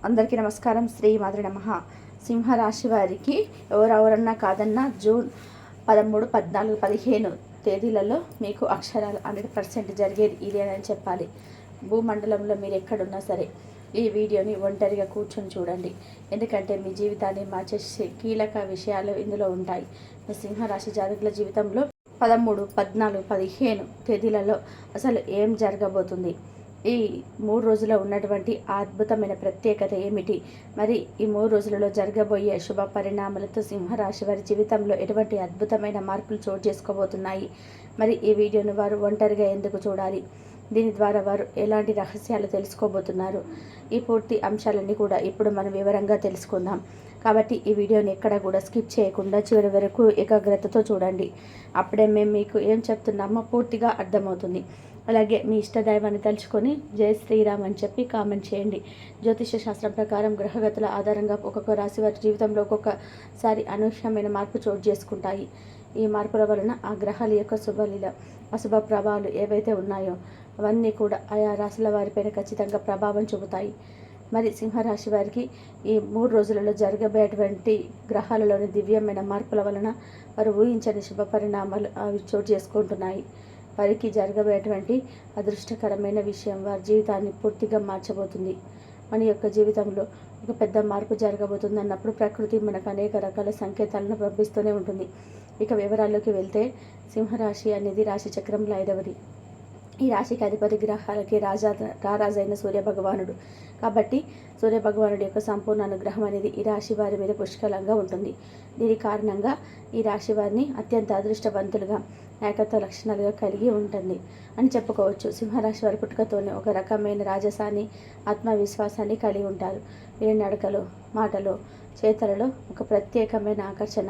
అందరికీ నమస్కారం. శ్రీ మాతృ నమః. సింహరాశి వారికి ఎవరెవరన్నా కాదన్నా జూన్ 13, 14, 15 తేదీలలో మీకు అక్షరాలు 100% జరిగేది ఇదేనని చెప్పాలి. భూమండలంలో మీరు ఎక్కడున్నా సరే ఈ వీడియోని ఒంటరిగా కూర్చొని చూడండి. ఎందుకంటే మీ జీవితాన్ని మార్చేసే కీలక విషయాలు ఇందులో ఉంటాయి. మీ సింహరాశి జాతకుల జీవితంలో 13, 14, 15 తేదీలలో అసలు ఏం జరగబోతుంది, ఈ 3 రోజుల్లో ఉన్నటువంటి అద్భుతమైన ప్రత్యేకత ఏమిటి, మరి ఈ 3 రోజులలో జరగబోయే శుభ పరిణామాలతో సింహరాశి వారి జీవితంలో ఎటువంటి అద్భుతమైన మార్పులు చోటు చేసుకోబోతున్నాయి, మరి ఈ వీడియోను వారు ఒంటరిగా ఎందుకు చూడాలి, దీని ద్వారా వారు ఎలాంటి రహస్యాలు తెలుసుకోబోతున్నారు, ఈ పూర్తి అంశాలన్నీ కూడా ఇప్పుడు మనం వివరంగా తెలుసుకుందాం. కాబట్టి ఈ వీడియోని ఎక్కడ కూడా స్కిప్ చేయకుండా చివరి వరకు ఏకాగ్రతతో చూడండి. అప్పుడే మేము మీకు ఏం చెప్తున్నామో పూర్తిగా అర్థమవుతుంది. అలాగే మీ ఇష్టదైవాన్ని తలుచుకొని జై శ్రీరామ్ అని చెప్పి కామెంట్ చేయండి. జ్యోతిష శాస్త్రం ప్రకారం గ్రహగతుల ఆధారంగా ఒక్కొక్క రాశి వారి జీవితంలో ఒక్కొక్కసారి అనూహ్యమైన మార్పు చోటు చేసుకుంటాయి. ఈ మార్పుల వలన ఆ గ్రహాల యొక్క శుభలీల అశుభ ప్రభావాలు ఏవైతే ఉన్నాయో అవన్నీ కూడా ఆయా రాశుల వారిపైన ఖచ్చితంగా ప్రభావం చూపుతాయి. మరి సింహరాశి వారికి ఈ 3 రోజులలో జరగబోయేటువంటి గ్రహాలలోని దివ్యమైన మార్పుల వలన వారు ఊహించని శుభ పరిణామాలు అవి చోటు చేసుకుంటున్నాయి. వారికి జరగబోయేటువంటి అదృష్టకరమైన విషయం వారి జీవితాన్ని పూర్తిగా మార్చబోతుంది. మన యొక్క జీవితంలో ఒక పెద్ద మార్పు జరగబోతుంది అన్నప్పుడు ప్రకృతి మనకు అనేక రకాల సంకేతాలను పంపిస్తూనే ఉంటుంది. ఇక వివరాల్లోకి వెళ్తే సింహరాశి అనేది రాశి చక్రంలో 5వది. ఈ రాశికి అధిపతి గ్రహాలకి రారాజైన సూర్యభగవానుడు. కాబట్టి సూర్యభగవానుడి యొక్క సంపూర్ణ అనుగ్రహం అనేది ఈ రాశి వారి మీద పుష్కలంగా ఉంటుంది. దీని కారణంగా ఈ రాశి వారిని అత్యంత అదృష్టవంతులుగా, నాయకత్వ లక్షణాలుగా కలిగి ఉంటుంది అని చెప్పుకోవచ్చు. సింహరాశి వారి పుట్టుకతోనే ఒక రకమైన రాజసాన్ని, ఆత్మవిశ్వాసాన్ని కలిగి ఉంటారు. వీరి నడకలో, మాటలో, చేతలలో ఒక ప్రత్యేకమైన ఆకర్షణ,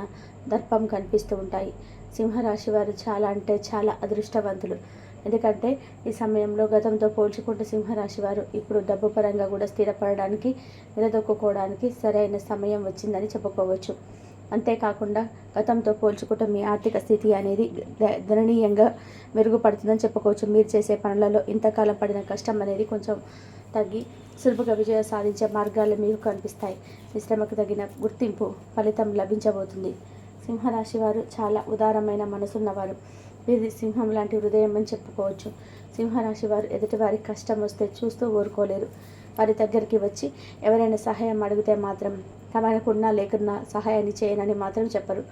దర్పం కనిపిస్తూ ఉంటాయి. సింహరాశి వారు చాలా అంటే చాలా అదృష్టవంతులు. ఎందుకంటే ఈ సమయంలో గతంతో పోల్చుకుంటే సింహరాశి వారు ఇప్పుడు డబ్బు పరంగా కూడా స్థిరపడడానికి, నిలదొక్కుకోవడానికి సరైన సమయం వచ్చిందని చెప్పుకోవచ్చు. అంతేకాకుండా గతంతో పోల్చుకుంటే మీ ఆర్థిక స్థితి అనేది గణనీయంగా మెరుగుపడుతుందని చెప్పుకోవచ్చు. మీరు చేసే పనులలో ఇంతకాలం పడిన కష్టం అనేది కొంచెం తగ్గి సులభంగా విజయం సాధించే మార్గాలు మీకు కనిపిస్తాయి. మీ శ్రమకు తగిన గుర్తింపు, ఫలితం లభించబోతుంది. సింహరాశి వారు చాలా ఉదారమైన మనసున్నవారు. వీరి సింహం లాంటి హృదయం అని చెప్పుకోవచ్చు. సింహరాశి వారు ఎదుటివారికి కష్టం వస్తే చూస్తూ ఊరుకోలేరు. వారి దగ్గరికి వచ్చి ఎవరైనా సహాయం అడిగితే మాత్రం తమకున్నా లేకున్నా సహాయాన్ని చేయనని మాత్రం చెప్పరు.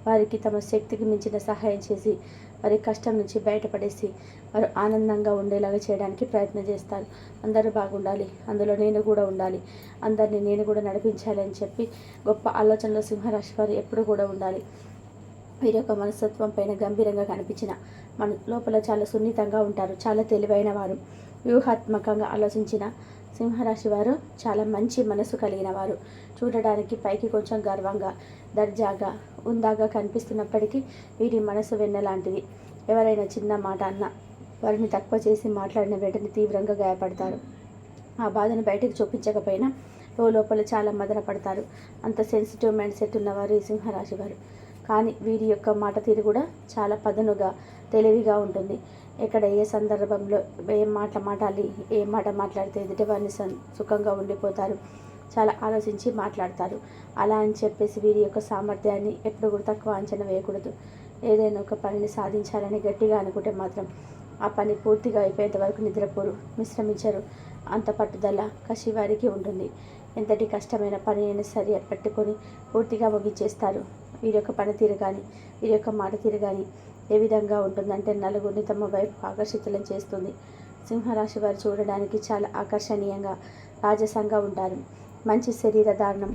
వారికి తమ శక్తికి మించిన సహాయం చేసి వారి కష్టం నుంచి బయటపడేసి వారు ఆనందంగా ఉండేలాగా చేయడానికి ప్రయత్నం చేస్తారు. అందరూ బాగుండాలి, అందులో నేను కూడా ఉండాలి, అందరినీ నేను కూడా నడిపించాలి అని చెప్పి గొప్ప ఆలోచనలో సింహరాశి వారు ఎప్పుడు కూడా ఉండాలి. వీరి యొక్క మనస్తత్వం పైన గంభీరంగా కనిపించిన మన లోపల చాలా సున్నితంగా ఉంటారు. చాలా తెలివైన వారు, వ్యూహాత్మకంగా ఆలోచించిన సింహరాశి వారు చాలా మంచి మనసు కలిగిన వారు. చూడడానికి పైకి కొంచెం గర్వంగా, దర్జాగా, ఉందాగా కనిపిస్తున్నప్పటికీ వీరి మనసు వెన్నలాంటిది. ఎవరైనా చిన్న మాట అన్నా, వారిని తక్కువ చేసి మాట్లాడిన వెంటనే తీవ్రంగా గాయపడతారు. ఆ బాధను బయటకు చూపించకపోయినా లోపల చాలా మదన పడతారు. అంత సెన్సిటివ్ మైండ్ సెట్ ఉన్నవారు ఈ సింహరాశి వారు. కానీ వీరి యొక్క మాట తీరు కూడా చాలా పదునుగా, తెలివిగా ఉంటుంది. ఎక్కడ ఏ సందర్భంలో ఏం మాట మాట్లాడాలి, ఏ మాట మాట్లాడితే ఎదుటివారిని సుఖంగా ఉండిపోతారు, చాలా ఆలోచించి మాట్లాడతారు. అలా అని చెప్పేసి వీరి యొక్క సామర్థ్యాన్ని ఎప్పుడు కూడా తక్కువ అంచనా వేయకూడదు. ఏదైనా ఒక పనిని సాధించాలని గట్టిగా అనుకుంటే మాత్రం ఆ పని పూర్తిగా అయిపోయేంత వరకు నిద్రపోరు, విశ్రమించరు. అంత పట్టుదల, కసి వారికి ఉంటుంది. ఎంతటి కష్టమైన పని అయినా సరే పెట్టుకొని పూర్తిగా ముగించేస్తారు. వీరి యొక్క పనితీరు కానీ, వీరి యొక్క మాట తీరు కానీ ఏ విధంగా ఉంటుందంటే నలుగురిని తమ వైపు ఆకర్షితులను చేస్తుంది. సింహరాశి వారు చూడడానికి చాలా ఆకర్షణీయంగా, రాజసంగా ఉంటారు. మంచి శరీర ధారణం,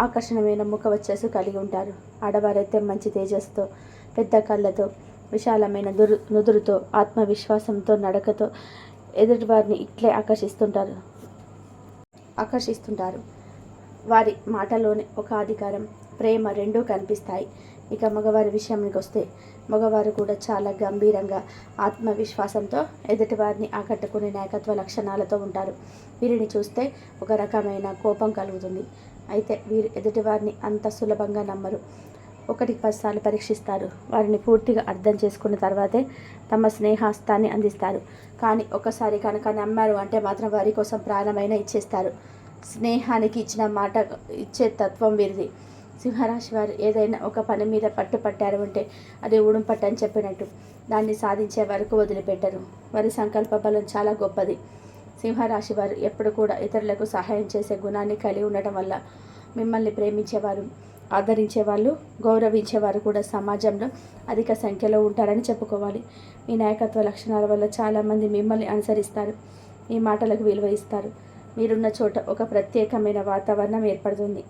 ఆకర్షణమైన ముఖ వచ్చేసు కలిగి ఉంటారు. ఆడవారైతే మంచి తేజస్సుతో, పెద్ద కళ్ళతో, విశాలమైన నుదురుతో, ఆత్మవిశ్వాసంతో, నడకతో ఎదుటి వారిని ఇట్లే ఆకర్షిస్తుంటారు. వారి మాటలోనే ఒక అధికారం, ప్రేమ రెండూ కనిపిస్తాయి. ఇక మగవారి విషయానికి వస్తే మగవారు కూడా చాలా గంభీరంగా, ఆత్మవిశ్వాసంతో ఎదుటివారిని ఆకట్టుకునే నాయకత్వ లక్షణాలతో ఉంటారు. వీరిని చూస్తే ఒక రకమైన కోపం కలుగుతుంది. అయితే వీరు ఎదుటివారిని అంత సులభంగా నమ్మరు. 1-10 సార్లు పరీక్షిస్తారు. వారిని పూర్తిగా అర్థం చేసుకున్న తర్వాతే తమ స్నేహాస్తాన్ని అందిస్తారు. కానీ ఒకసారి కనుక నమ్మారు అంటే మాత్రం వారి కోసం ప్రాణమైనా ఇచ్చేస్తారు. స్నేహానికి ఇచ్చిన మాట ఇచ్చే తత్వం వీరిది. సింహరాశి వారు ఏదైనా ఒక పని మీద పట్టారు అంటే అది ఉడుంపట్టు అని చెప్పినట్టు దాన్ని సాధించే వరకు వదిలిపెట్టరు. వారి సంకల్ప బలం చాలా గొప్పది. సింహరాశి వారు ఎప్పుడు కూడా ఇతరులకు సహాయం చేసే గుణాన్ని కలిగి ఉండటం వల్ల మిమ్మల్ని ప్రేమించేవారు, ఆదరించేవాళ్ళు, గౌరవించేవారు కూడా సమాజంలో అధిక సంఖ్యలో ఉంటారని చెప్పుకోవాలి. మీ నాయకత్వ లక్షణాల వల్ల చాలామంది మిమ్మల్ని అనుసరిస్తారు, మీ మాటలకు విలువ ఇస్తారు. మీరున్న చోట ఒక ప్రత్యేకమైన వాతావరణం ఏర్పడుతుంది.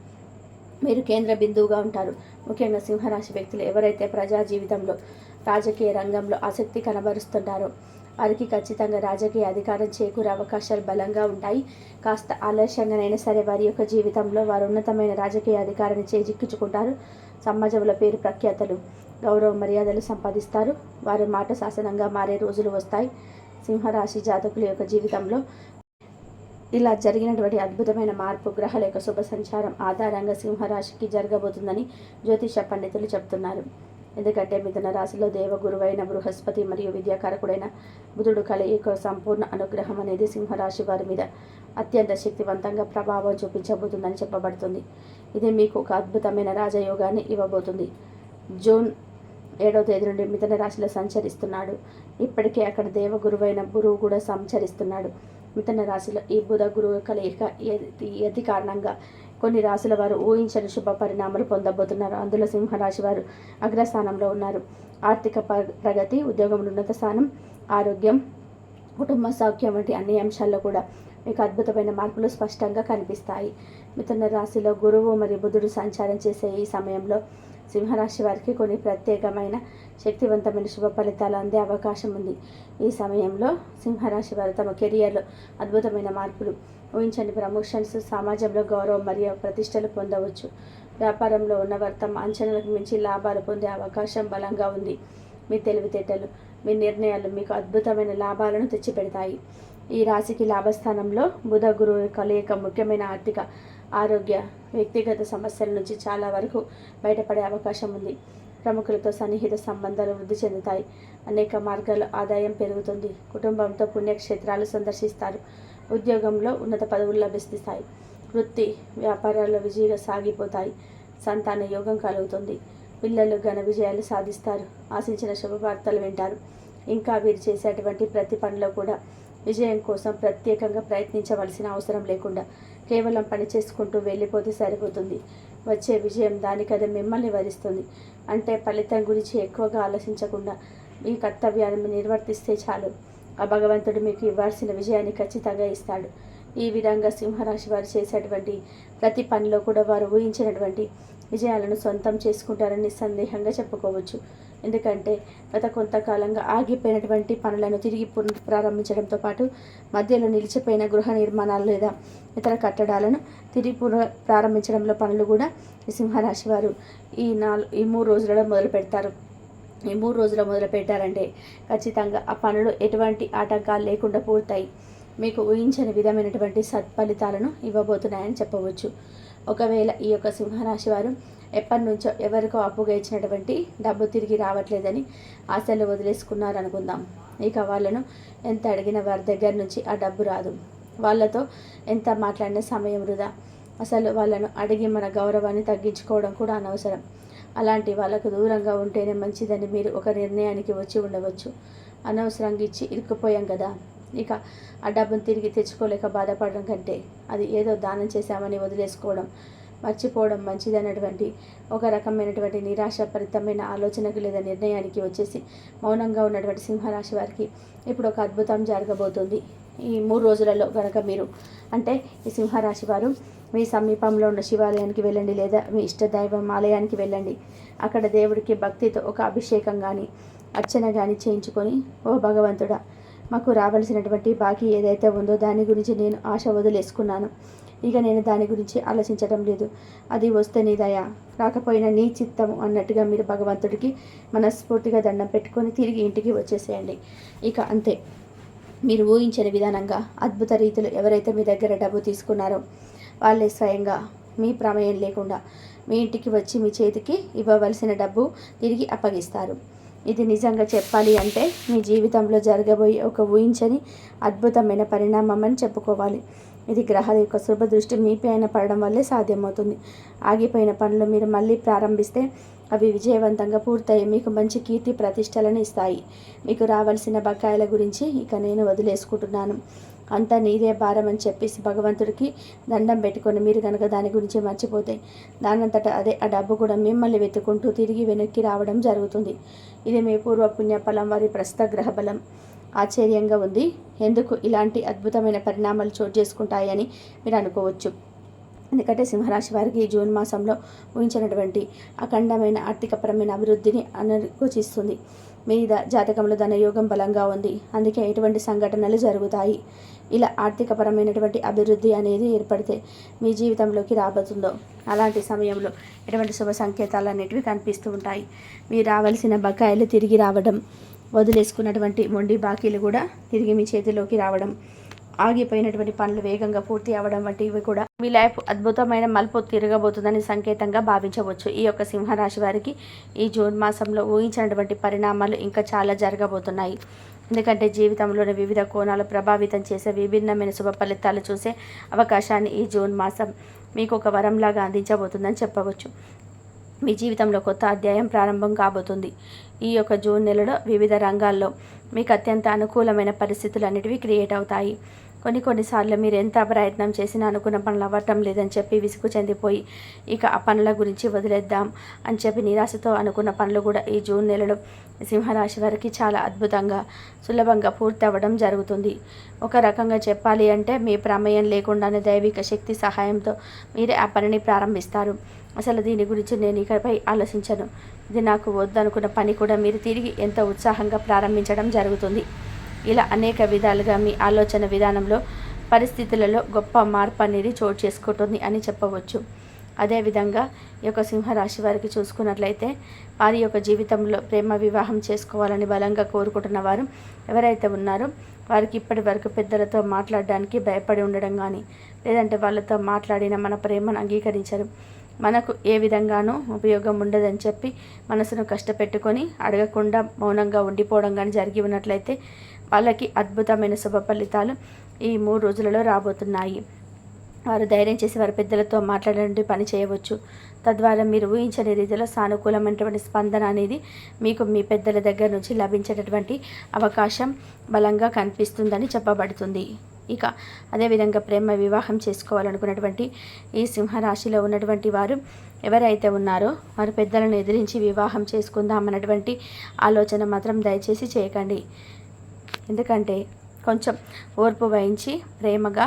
మీరు కేంద్ర బిందువుగా ఉంటారు. ముఖ్యంగా సింహరాశి వ్యక్తులు ఎవరైతే ప్రజా జీవితంలో రాజకీయ రంగంలో ఆసక్తి కనబరుస్తుంటారో వారికి ఖచ్చితంగా రాజకీయ అధికారం చేకూరే అవకాశాలు బలంగా ఉంటాయి. కాస్త ఆలస్యంగానైనా సరే వారి యొక్క జీవితంలో వారు ఉన్నతమైన రాజకీయ అధికారాన్ని చేజిక్కించుకుంటారు. సమాజంలో పేరు ప్రఖ్యాతలు, గౌరవ మర్యాదలు సంపాదిస్తారు. వారి మాట శాసనంగా మారే రోజులు వస్తాయి. సింహరాశి జాతకుల యొక్క జీవితంలో ఇలా జరిగినటువంటి అద్భుతమైన మార్పు గ్రహాల యొక్క శుభ సంచారం ఆధారంగా సింహరాశికి జరగబోతుందని జ్యోతిష పండితులు చెప్తున్నారు. ఎందుకంటే మిథున రాశిలో దేవగురువైన బృహస్పతి మరియు విద్యాకారకుడైన బుధుడు కలయిక సంపూర్ణ అనుగ్రహం అనేది సింహరాశి వారి మీద అత్యంత శక్తివంతంగా ప్రభావం చూపించబోతుందని చెప్పబడుతుంది. ఇది మీకు ఒక అద్భుతమైన రాజయోగాన్ని ఇవ్వబోతుంది. జూన్ 7వ తేదీ నుండి మిథున రాశిలో సంచరిస్తున్నాడు. ఇప్పటికే అక్కడ దేవగురువైన గురువు కూడా సంచరిస్తున్నాడు. మిథున రాశిలో ఈ బుధ గురువు కలయిక ఎది కారణంగా కొన్ని రాశుల వారు ఊహించని శుభ పరిణామాలు పొందబోతున్నారు. అందులో సింహరాశి వారు అగ్రస్థానంలో ఉన్నారు. ఆర్థిక ప్రగతి, ఉద్యోగంలో ఉన్నత స్థానం, ఆరోగ్యం, కుటుంబ సౌఖ్యం వంటి అన్ని అంశాల్లో కూడా మీకు అద్భుతమైన మార్పులు స్పష్టంగా కనిపిస్తాయి. మిథున రాశిలో గురువు మరియు బుధుడు సంచారం చేసే ఈ సమయంలో సింహరాశి వారికి కొన్ని ప్రత్యేకమైన శక్తివంతమైన శుభ ఫలితాలు అందే అవకాశం ఉంది. ఈ సమయంలో సింహరాశి వారు తమ కెరియర్లో అద్భుతమైన మార్పులు, ఊహించని ప్రమోషన్స్, సమాజంలో గౌరవం మరియు ప్రతిష్టలు పొందవచ్చు. వ్యాపారంలో ఉన్నవారు తమ అంచనాలకు మించి లాభాలు పొందే అవకాశం బలంగా ఉంది. మీ తెలివితేటలు, మీ నిర్ణయాలు మీకు అద్భుతమైన లాభాలను తెచ్చిపెడతాయి. ఈ రాశికి లాభస్థానంలో బుధ గురువు కలయిక ముఖ్యమైన ఆర్థిక, ఆరోగ్య, వ్యక్తిగత సమస్యల నుంచి చాలా వరకు బయటపడే అవకాశం ఉంది. ప్రముఖులతో సన్నిహిత సంబంధాలు వృద్ధి చెందుతాయి. అనేక మార్గాల్లో ఆదాయం పెరుగుతుంది. కుటుంబంతో పుణ్యక్షేత్రాలు సందర్శిస్తారు. ఉద్యోగంలో ఉన్నత పదవులు లభిస్తాయి. వృత్తి, వ్యాపారాల్లో విజయంగా సాగిపోతాయి. సంతాన యోగం కలుగుతుంది. పిల్లలు ఘన విజయాలు సాధిస్తారు. ఆశించిన శుభవార్తలు వింటారు. ఇంకా వీరు చేసేటువంటి ప్రతి పనిలో కూడా విజయం కోసం ప్రత్యేకంగా ప్రయత్నించవలసిన అవసరం లేకుండా కేవలం పని చేసుకుంటూ వెళ్ళిపోతే సరిపోతుంది. వచ్చే విజయం దానికదే మిమ్మల్ని వరిస్తుంది. అంటే ఫలితం గురించి ఎక్కువగా ఆలోచించకుండా మీ కర్తవ్యాన్ని నిర్వర్తిస్తే చాలు. ఆ భగవంతుడు మీకు ఇవ్వాల్సిన విజయాన్ని ఖచ్చితంగా ఇస్తాడు. ఈ విధంగా సింహరాశి వారు చేసేటువంటి ప్రతి పనిలో కూడా వారు ఊహించినటువంటి విజయాలను సొంతం చేసుకుంటారని నిస్సందేహంగా చెప్పుకోవచ్చు. ఎందుకంటే గత కొంతకాలంగా ఆగిపోయినటువంటి పనులను తిరిగి ప్రారంభించడంతో పాటు మధ్యలో నిలిచిపోయిన గృహ నిర్మాణాలు లేదా ఇతర కట్టడాలను తిరిగి ప్రారంభించడంలో పనులు కూడా ఈ సింహరాశి వారు ఈ 3 రోజులలో మొదలు పెడతారు. ఈ 3 రోజులు మొదలు పెట్టారంటే ఖచ్చితంగా ఆ పనులు ఎటువంటి ఆటంకాలు లేకుండా పూర్తాయి. మీకు ఊహించని విధమైనటువంటి సత్ఫలితాలను ఇవ్వబోతున్నాయని చెప్పవచ్చు. ఒకవేళ ఈ యొక్క సింహరాశి వారు ఎప్పటి నుంచో ఎవరికో అప్పుగా ఇచ్చినటువంటి డబ్బు తిరిగి రావట్లేదని ఆశలు వదిలేసుకున్నారనుకుందాం. ఇక వాళ్ళను ఎంత అడిగిన వారి దగ్గర నుంచి ఆ డబ్బు రాదు. వాళ్ళతో ఎంత మాట్లాడిన సమయం వృధా. అసలు వాళ్ళను అడిగి మన గౌరవాన్ని తగ్గించుకోవడం కూడా అనవసరం. అలాంటి వాళ్ళకు దూరంగా ఉంటేనే మంచిదని మీరు ఒక నిర్ణయానికి వచ్చి ఉండవచ్చు. అనవసరంగా ఇచ్చి ఇరుక్కుపోయాం కదా, ఇక ఆ డబ్బును తిరిగి తెచ్చుకోలేక బాధపడడం కంటే అది ఏదో దానం చేశామని వదిలేసుకోవడం, మర్చిపోవడం మంచిదన్నటువంటి ఒక రకమైనటువంటి నిరాశపరితమైన ఆలోచనకు లేదా నిర్ణయానికి వచ్చేసి మౌనంగా ఉన్నటువంటి సింహరాశి వారికి ఇప్పుడు ఒక అద్భుతం జరగబోతుంది. ఈ 3 రోజులలో కనుక మీరు అంటే ఈ సింహరాశి వారు మీ సమీపంలో ఉన్న శివాలయానికి వెళ్ళండి, లేదా మీ ఇష్టదైవం ఆలయానికి వెళ్ళండి. అక్కడ దేవుడికి భక్తితో ఒక అభిషేకం కానీ అర్చన కానీ చేయించుకొని, ఓ భగవంతుడా, మాకు రావాల్సినటువంటి బాకీ ఏదైతే ఉందో దాని గురించి నేను ఆశ వదిలేసుకున్నాను. ఇక నేను దాని గురించి ఆలోచించడం లేదు. అది వస్తే నీ దయ, రాకపోయినా నీ చిత్తము అన్నట్టుగా మీరు భగవంతుడికి మనస్ఫూర్తిగా దండం పెట్టుకొని తిరిగి ఇంటికి వచ్చేసేయండి. ఇక అంతే. మీరు ఊహించని విధానంగా అద్భుత రీతిలో ఎవరైతే మీ దగ్గర డబ్బు తీసుకున్నారో వాళ్ళే స్వయంగా మీ ప్రమేయం లేకుండా మీ ఇంటికి వచ్చి మీ చేతికి ఇవ్వవలసిన డబ్బు తిరిగి అప్పగిస్తారు. ఇది నిజంగా చెప్పాలి అంటే మీ జీవితంలో జరగబోయే ఒక ఊహించని అద్భుతమైన పరిణామం అని చెప్పుకోవాలి. ఇది గ్రహాల యొక్క శుభ దృష్టి మీపై అయిన పడడం వల్లే సాధ్యమవుతుంది. ఆగిపోయిన పనులు మీరు మళ్ళీ ప్రారంభిస్తే అవి విజయవంతంగా పూర్తయి మీకు మంచి కీర్తి ప్రతిష్టలను ఇస్తాయి. మీకు రావాల్సిన బకాయిల గురించి ఇక నేను వదిలేసుకుంటున్నాను. అంతా నీదే భారం అని చెప్పేసి భగవంతుడికి దండం పెట్టుకొని మీరు కనుక దాని గురించి మర్చిపోతే దానంతట అదే ఆ డబ్బు కూడా మిమ్మల్ని వెతుకుంటూ తిరిగి వెనక్కి రావడం జరుగుతుంది. ఇది మీ పూర్వపుణ్య ఫలం వారి ప్రస్తుత గ్రహ బలం. ఆశ్చర్యంగా ఉంది, ఎందుకు ఇలాంటి అద్భుతమైన పరిణామాలు చోటు చేసుకుంటాయని మీరు అనుకోవచ్చు. ఎందుకంటే సింహరాశి వారికి ఈ జూన్ మాసంలో ఊహించినటువంటి అఖండమైన ఆర్థికపరమైన అభివృద్ధిని అనుకూచిస్తుంది. మీద జాతకంలో ధనయోగం బలంగా ఉంది, అందుకే ఎటువంటి సంఘటనలు జరుగుతాయి. ఇలా ఆర్థికపరమైనటువంటి అభివృద్ధి అనేది ఏర్పడితే మీ జీవితంలోకి రాబోతుందో అలాంటి సమయంలో ఎటువంటి శుభ సంకేతాలు అనేటివి కనిపిస్తూ ఉంటాయి. మీరు రావాల్సిన బకాయిలు తిరిగి రావడం, వదిలేసుకున్నటువంటి మొండి బాకీలు కూడా తిరిగి మీ చేతిలోకి రావడం, ఆగిపోయినటువంటి పనులు వేగంగా పూర్తి అవ్వడం వంటివి కూడా మీ లైఫ్ అద్భుతమైన మలుపు తిరగబోతుందని సంకేతంగా భావించవచ్చు. ఈ యొక్క సింహరాశి వారికి ఈ జూన్ మాసంలో ఊహించినటువంటి పరిణామాలు ఇంకా చాలా జరగబోతున్నాయి. ఎందుకంటే జీవితంలోని వివిధ కోణాలు ప్రభావితం చేసే విభిన్నమైన శుభ ఫలితాలు చూసే అవకాశాన్ని ఈ జూన్ మాసం మీకు ఒక వరంలాగా అందించబోతుందని చెప్పవచ్చు. మీ జీవితంలో కొత్త అధ్యాయం ప్రారంభం కాబోతుంది. ఈ యొక్క జూన్ నెలలో వివిధ రంగాల్లో మీకు అత్యంత అనుకూలమైన పరిస్థితులు అనేటివి క్రియేట్ అవుతాయి. కొన్నిసార్లు మీరు ఎంత ప్రయత్నం చేసినా అనుకున్న పనులు అవ్వటం లేదని చెప్పి విసుగు చెందిపోయి ఇక ఆ పనుల గురించి వదిలేద్దాం అని చెప్పి నిరాశతో అనుకున్న పనులు కూడా ఈ జూన్ నెలలో సింహరాశి వారికి చాలా అద్భుతంగా సులభంగా పూర్తి అవ్వడం జరుగుతుంది. ఒక రకంగా చెప్పాలి అంటే మీ ప్రమేయం లేకుండానే దైవిక శక్తి సహాయంతో మీరే ఆ పనిని ప్రారంభిస్తారు. అసలు దీని గురించి నేను ఇకపై ఆలోచించను, ఇది నాకు వద్దనుకున్న పని కూడా మీరు తిరిగి ఎంతో ఉత్సాహంగా ప్రారంభించడం జరుగుతుంది. ఇలా అనేక విధాలుగా మీ ఆలోచన విధానంలో పరిస్థితులలో గొప్ప మార్పు అనేది చోటు చేసుకుంటుంది అని చెప్పవచ్చు. అదేవిధంగా ఈ యొక్క సింహరాశి వారికి చూసుకున్నట్లయితే వారి యొక్క జీవితంలో ప్రేమ వివాహం చేసుకోవాలని బలంగా కోరుకుంటున్న వారు ఎవరైతే ఉన్నారో వారికి ఇప్పటి వరకు పెద్దలతో మాట్లాడడానికి భయపడి ఉండడం కానీ, లేదంటే వాళ్ళతో మాట్లాడిన మన ప్రేమను అంగీకరించరు, మనకు ఏ విధంగానూ ఉపయోగం ఉండదని చెప్పి మనసును కష్టపెట్టుకొని అడగకుండా మౌనంగా ఉండిపోవడం కానీ జరిగి ఉన్నట్లయితే వాళ్ళకి అద్భుతమైన శుభ ఫలితాలు ఈ 3 రోజులలో రాబోతున్నాయి. వారు ధైర్యం చేసి వారి పెద్దలతో మాట్లాడే పని చేయవచ్చు. తద్వారా మీరు ఊహించని రీతిలో సానుకూలమైనటువంటి స్పందన అనేది మీకు మీ పెద్దల దగ్గర నుంచి లభించేటటువంటి అవకాశం బలంగా కనిపిస్తుందని చెప్పబడుతుంది. ఇక అదేవిధంగా ప్రేమ వివాహం చేసుకోవాలనుకున్నటువంటి ఈ సింహరాశిలో ఉన్నటువంటి వారు ఎవరైతే ఉన్నారో వారు పెద్దలను ఎదిరించి వివాహం చేసుకుందామన్నటువంటి ఆలోచన మాత్రం దయచేసి చేయకండి. ఎందుకంటే కొంచెం ఓర్పు వహించి ప్రేమగా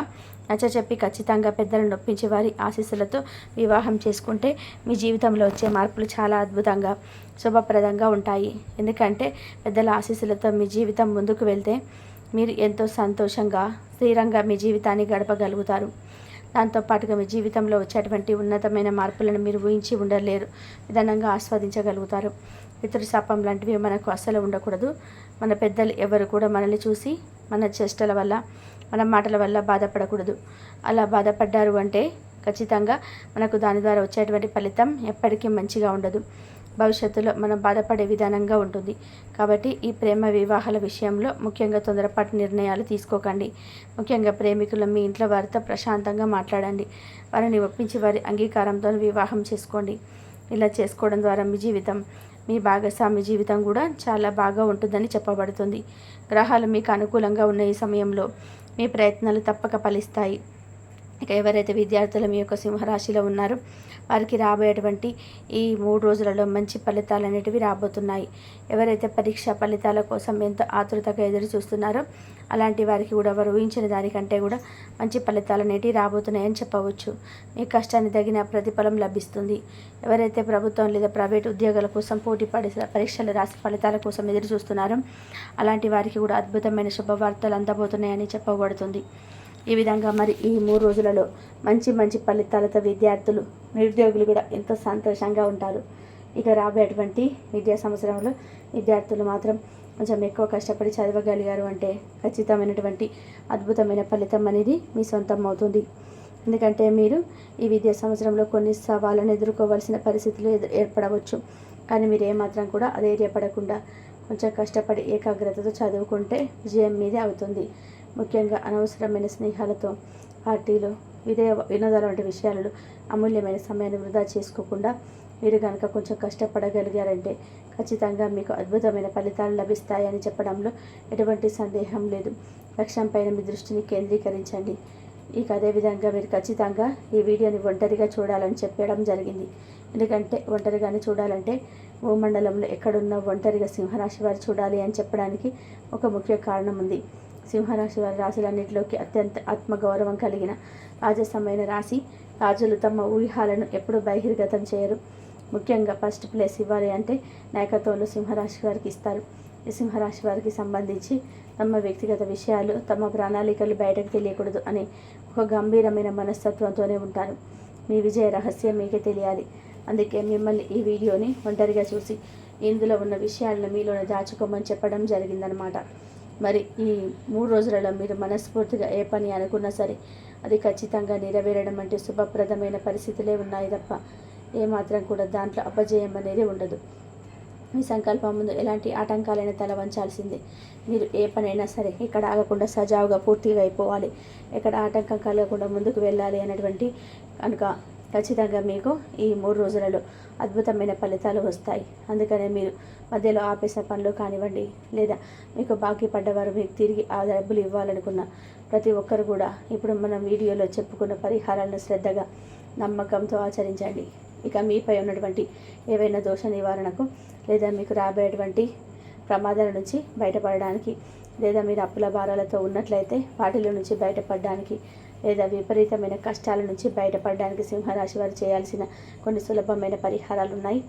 నచ్చచెప్పి ఖచ్చితంగా పెద్దలను నొప్పించి వారి ఆశీస్సులతో వివాహం చేసుకుంటే మీ జీవితంలో వచ్చే మార్పులు చాలా అద్భుతంగా శుభప్రదంగా ఉంటాయి. ఎందుకంటే పెద్దల ఆశీస్సులతో మీ జీవితం ముందుకు వెళ్తే మీరు ఎంతో సంతోషంగా స్థిరంగా మీ జీవితాన్ని గడపగలుగుతారు. దాంతోపాటుగా మీ జీవితంలో వచ్చేటువంటి ఉన్నతమైన మార్పులను మీరు ఊహించి ఉండలేరు విధానంగా ఆస్వాదించగలుగుతారు. పితృశాపం లాంటివి మనకు అస్సలు ఉండకూడదు. మన పెద్దలు ఎవరు కూడా మనల్ని చూసి మన చేష్టల వల్ల మన మాటల వల్ల బాధపడకూడదు. అలా బాధపడ్డారు అంటే ఖచ్చితంగా మనకు దాని ద్వారా వచ్చేటువంటి ఫలితం ఎప్పటికీ మంచిగా ఉండదు, భవిష్యత్తులో మనం బాధపడే విధానంగా ఉంటుంది. కాబట్టి ఈ ప్రేమ వివాహాల విషయంలో ముఖ్యంగా తొందరపాటు నిర్ణయాలు తీసుకోకండి. ముఖ్యంగా ప్రేమికులు మీ ఇంట్లో వారితో ప్రశాంతంగా మాట్లాడండి. వారిని ఒప్పించి వారి అంగీకారంతో వివాహం చేసుకోండి. ఇలా చేసుకోవడం ద్వారా మీ జీవితం, మీ భాగస్వామి జీవితం కూడా చాలా బాగా ఉంటుందని చెప్పబడుతుంది. గ్రహాలు మీకు అనుకూలంగా ఉన్న ఈ సమయంలో మీ ప్రయత్నాలు తప్పక ఫలిస్తాయి. ఇక ఎవరైతే విద్యార్థులు మీ యొక్క సింహరాశిలో ఉన్నారో వారికి రాబోయేటువంటి ఈ 3 రోజులలో మంచి ఫలితాలు అనేటివి రాబోతున్నాయి. ఎవరైతే పరీక్ష ఫలితాల కోసం ఎంతో ఆతృతగా ఎదురు చూస్తున్నారో అలాంటి వారికి కూడా వారు ఊహించిన దానికంటే కూడా మంచి ఫలితాలు అనేటివి రాబోతున్నాయని చెప్పవచ్చు. మీ కష్టాన్ని తగిన ప్రతిఫలం లభిస్తుంది. ఎవరైతే ప్రభుత్వం లేదా ప్రైవేట్ ఉద్యోగాల కోసం పోటీ పడి పరీక్షలు రాసి ఫలితాల కోసం ఎదురు చూస్తున్నారో అలాంటి వారికి కూడా అద్భుతమైన శుభవార్తలు అందబోతున్నాయని చెప్పబడుతుంది. ఈ విధంగా మరి ఈ 3 రోజులలో మంచి ఫలితాలతో విద్యార్థులు, నిరుద్యోగులు కూడా ఎంతో సంతోషంగా ఉంటారు. ఇక రాబోయేటువంటి విద్యా సంవత్సరంలో విద్యార్థులు మాత్రం కొంచెం ఎక్కువ కష్టపడి చదవగలిగారు అంటే ఖచ్చితమైనటువంటి అద్భుతమైన ఫలితం అనేది మీ సొంతం అవుతుంది. ఎందుకంటే మీరు ఈ విద్యా సంవత్సరంలో కొన్ని సవాళ్ళను ఎదుర్కోవాల్సిన పరిస్థితులు ఏర్పడవచ్చు. కానీ మీరు ఏమాత్రం కూడా అధైర్యపడకుండా కొంచెం కష్టపడి ఏకాగ్రతతో చదువుకుంటే విజయం మీదే అవుతుంది. ముఖ్యంగా అనవసరమైన స్నేహాలతో పార్టీలు, వినోదాల వంటి విషయాలలో అమూల్యమైన సమయాన్ని వృధా చేసుకోకుండా మీరు కనుక కొంచెం కష్టపడగలిగారంటే ఖచ్చితంగా మీకు అద్భుతమైన ఫలితాలు లభిస్తాయని చెప్పడంలో ఎటువంటి సందేహం లేదు. లక్ష్యంపైన మీ దృష్టిని కేంద్రీకరించండి. ఇక అదేవిధంగా మీరు ఖచ్చితంగా ఈ వీడియోని ఒంటరిగా చూడాలని చెప్పడం జరిగింది. ఎందుకంటే ఒంటరిగానే చూడాలంటే భూమండలంలో ఎక్కడున్న ఒంటరిగా సింహరాశి వారు చూడాలి అని చెప్పడానికి ఒక ముఖ్య కారణం ఉంది. సింహరాశి వారి రాశులన్నింటిలోకి అత్యంత ఆత్మగౌరవం కలిగిన రాజసమైన రాశి. రాజులు తమ ఊహాలను ఎప్పుడూ బహిర్గతం చేయరు. ముఖ్యంగా ఫస్ట్ ప్లేస్ ఇవ్వాలి అంటే నాయకత్వంలో సింహరాశి వారికి ఇస్తారు. ఈ సింహరాశి వారికి సంబంధించి తమ వ్యక్తిగత విషయాలు, తమ ప్రణాళికలు బయటకు తెలియకూడదు అనే ఒక గంభీరమైన మనస్తత్వంతోనే ఉంటారు. మీ విజయ రహస్యం మీకే తెలియాలి. అందుకే మిమ్మల్ని ఈ వీడియోని ఒంటరిగా చూసి ఇందులో ఉన్న విషయాలను మీలోనే దాచుకోమని చెప్పడం జరిగిందనమాట. మరి ఈ 3 రోజులలో మీరు మనస్ఫూర్తిగా ఏ పని అనుకున్నా సరే అది ఖచ్చితంగా నెరవేరడం అంటే శుభప్రదమైన పరిస్థితులే ఉన్నాయి తప్ప ఏమాత్రం కూడా దాంట్లో అపజయం అనేది ఉండదు. మీ సంకల్పం ముందు ఎలాంటి ఆటంకాలైనా తల వంచాల్సిందే. మీరు ఏ పనైనా సరే ఇక్కడ ఆగకుండా సజావుగా పూర్తిగా అయిపోవాలి, ఎక్కడ ఆటంకం కలగకుండా ముందుకు వెళ్ళాలి అనేటువంటి కనుక ఖచ్చితంగా మీకు ఈ 3 రోజులలో అద్భుతమైన ఫలితాలు వస్తాయి. అందుకనే మీరు మధ్యలో ఆపేసిన పనులు కానివ్వండి, లేదా మీకు బాకీ పడ్డవారు మీకు తిరిగి ఆ డబ్బులు ఇవ్వాలనుకున్న ప్రతి ఒక్కరు కూడా ఇప్పుడు మనం వీడియోలో చెప్పుకున్న పరిహారాలను శ్రద్ధగా నమ్మకంతో ఆచరించండి. ఇక మీపై ఉన్నటువంటి ఏవైనా దోష నివారణకు, లేదా మీకు రాబోయేటువంటి ప్రమాదాల నుంచి బయటపడడానికి, లేదా మీరు అప్పుల భారాలతో ఉన్నట్లయితే వాటిలో నుంచి బయటపడడానికి, లేదా విపరీతమైన కష్టాల నుంచి బయటపడడానికి సింహరాశి వారు చేయాల్సిన కొన్ని సులభమైన పరిహారాలు ఉన్నాయి.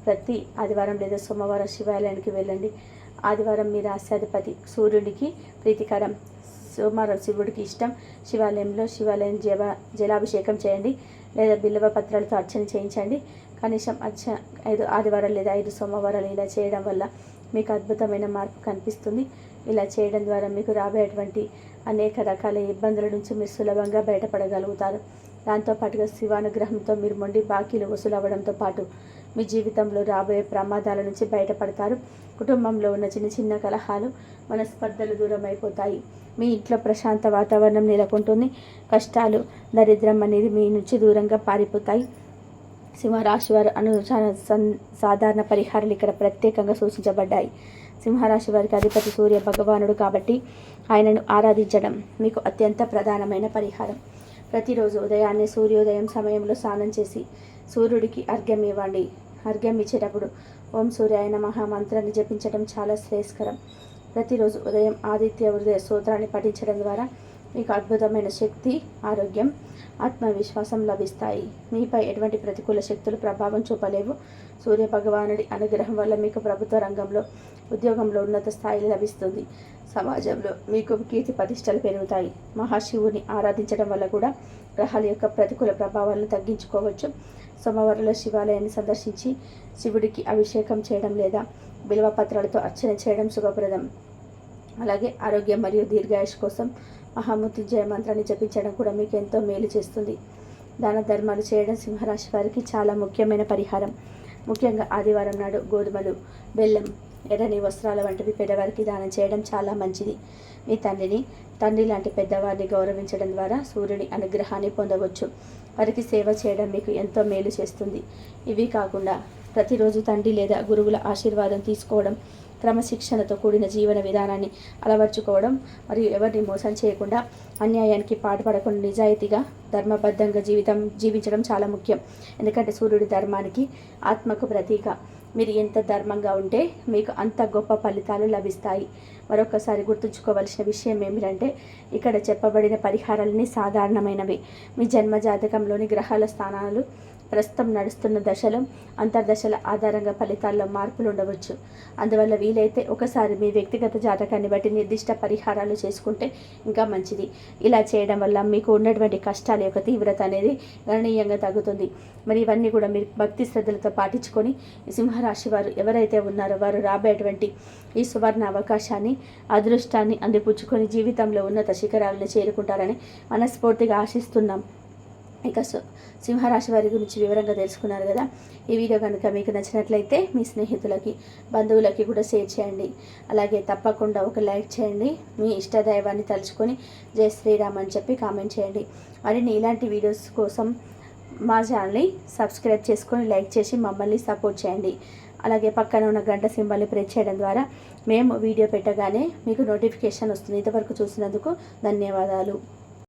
ప్రతి ఆదివారం లేదా సోమవారం శివాలయానికి వెళ్ళండి. ఆదివారం మీ రాశ్యాధిపతి సూర్యుడికి ప్రీతికరం, సోమవారం శివుడికి ఇష్టం. శివాలయం జలాభిషేకం చేయండి, లేదా బిల్వ పత్రాలతో అర్చన చేయించండి. కనీసం 5 ఆదివారాలు లేదా 5 సోమవారాలు ఇలా చేయడం వల్ల మీకు అద్భుతమైన మార్పు కనిపిస్తుంది. ఇలా చేయడం ద్వారా మీకు రాబోయేటువంటి అనేక రకాల ఇబ్బందుల నుంచి మీరు సులభంగా బయటపడగలుగుతారు. దాంతోపాటుగా శివానుగ్రహంతో మీరు మొండి బాకీలు వసూలు అవ్వడంతో పాటు మీ జీవితంలో రాబోయే ప్రమాదాల నుంచి బయటపడతారు. కుటుంబంలో ఉన్న చిన్న చిన్న కలహాలు, మనస్పర్ధలు దూరం అయిపోతాయి. మీ ఇంట్లో ప్రశాంత వాతావరణం నెలకొంటుంది. కష్టాలు, దరిద్రం అనేది మీ నుంచి దూరంగా పారిపోతాయి. సింహరాశి వారు సాధారణ పరిహారాలు ఇక్కడ ప్రత్యేకంగా సూచించబడ్డాయి. సింహరాశి వారికి అధిపతి సూర్య భగవానుడు కాబట్టి ఆయనను ఆరాధించడం మీకు అత్యంత ప్రధానమైన పరిహారం. ప్రతిరోజు ఉదయాన్నే సూర్యోదయం సమయంలో స్నానం చేసి సూర్యుడికి అర్ఘ్యం ఇవ్వండి. అర్ఘ్యం ఇచ్చేటప్పుడు ఓం సూర్యాయ నమః మంత్రాన్ని జపించడం చాలా శ్రేయస్కరం. ప్రతిరోజు ఉదయం ఆదిత్య హృదయ స్తోత్రాన్ని పఠించడం ద్వారా మీకు అద్భుతమైన శక్తి, ఆరోగ్యం, ఆత్మవిశ్వాసం లభిస్తాయి. మీపై ఎటువంటి ప్రతికూల శక్తులు ప్రభావం చూపలేవు. సూర్య భగవానుడి అనుగ్రహం వల్ల మీకు ప్రభుత్వ రంగంలో, ఉద్యోగంలో ఉన్నత స్థాయి లభిస్తుంది. సమాజంలో మీకు కీర్తి ప్రతిష్టలు పెరుగుతాయి. మహాశివుని ఆరాధించడం వల్ల కూడా గ్రహాల యొక్క ప్రతికూల ప్రభావాలను తగ్గించుకోవచ్చు. సోమవారంలో శివాలయాన్ని సందర్శించి శివుడికి అభిషేకం చేయడం లేదా బిల్వ పత్రాలతో అర్చన చేయడం శుభప్రదం. అలాగే ఆరోగ్యం మరియు దీర్ఘాయుష్ కోసం మహామృత్యుంజయ మంత్రాన్ని జపించడం కూడా మీకు ఎంతో మేలు చేస్తుంది. దాన ధర్మాలు చేయడం సింహరాశి వారికి చాలా ముఖ్యమైన పరిహారం. ముఖ్యంగా ఆదివారం నాడు గోధుమలు, బెల్లం, ఎర్రని వస్త్రాల వంటివి పేదవారికి దానం చేయడం చాలా మంచిది. మీ తండ్రి లాంటి పెద్దవారిని గౌరవించడం ద్వారా సూర్యుని అనుగ్రహాన్ని పొందవచ్చు. వారికి సేవ చేయడం మీకు ఎంతో మేలు చేస్తుంది. ఇవి కాకుండా ప్రతిరోజు తండ్రి లేదా గురువుల ఆశీర్వాదం తీసుకోవడం, క్రమశిక్షణతో కూడిన జీవన విధానాన్ని అలవర్చుకోవడం, మరియు ఎవరిని మోసం చేయకుండా, అన్యాయానికి పాటుపడకుండా నిజాయితీగా ధర్మబద్ధంగా జీవించడం చాలా ముఖ్యం. ఎందుకంటే సూర్యుడి ధర్మానికి, ఆత్మకు ప్రతీక. మీరు ఎంత ధర్మంగా ఉంటే మీకు అంత గొప్ప ఫలితాలు లభిస్తాయి. మరొకసారి గుర్తుంచుకోవలసిన విషయం ఏమిటంటే ఇక్కడ చెప్పబడిన పరిహారాలన్నీ సాధారణమైనవి. మీ జన్మ జాతకంలోని గ్రహాల స్థానాలు, ప్రస్తుతం నడుస్తున్న దశలు, అంతర్దశల ఆధారంగా ఫలితాల్లో మార్పులు ఉండవచ్చు. అందువల్ల వీలైతే ఒకసారి మీ వ్యక్తిగత జాతకాన్ని బట్టి నిర్దిష్ట పరిహారాలు చేసుకుంటే ఇంకా మంచిది. ఇలా చేయడం వల్ల మీకు ఉన్నటువంటి కష్టాల యొక్క తీవ్రత అనేది గణనీయంగా తగ్గుతుంది. మరి ఇవన్నీ కూడా మీరు భక్తి శ్రద్ధలతో పాటించుకొని సింహరాశి వారు ఎవరైతే ఉన్నారో వారు రాబోయేటువంటి ఈ సువర్ణ అవకాశాన్ని, అదృష్టాన్ని అందిపుచ్చుకొని జీవితంలో ఉన్నత శిఖరాలను చేరుకుంటారని మనస్ఫూర్తిగా ఆశిస్తున్నాం. ఇక సింహరాశి వారి గురించి వివరంగా తెలుసుకున్నారు కదా. ఈ వీడియో కనుక మీకు నచ్చినట్లయితే మీ స్నేహితులకి, బంధువులకి కూడా షేర్ చేయండి. అలాగే తప్పకుండా ఒక లైక్ చేయండి. మీ ఇష్టదైవాన్ని తలుచుకొని జై శ్రీరామ్ అని చెప్పి కామెంట్ చేయండి. మరిన్ని ఇలాంటి వీడియోస్ కోసం మా ఛానల్ని సబ్స్క్రైబ్ చేసుకొని లైక్ చేసి మమ్మల్ని సపోర్ట్ చేయండి. అలాగే పక్కన ఉన్న గంట సింబల్ని ప్రెస్ చేయడం ద్వారా మేము వీడియో పెట్టగానే మీకు నోటిఫికేషన్ వస్తుంది. ఇంతవరకు చూసినందుకు ధన్యవాదాలు.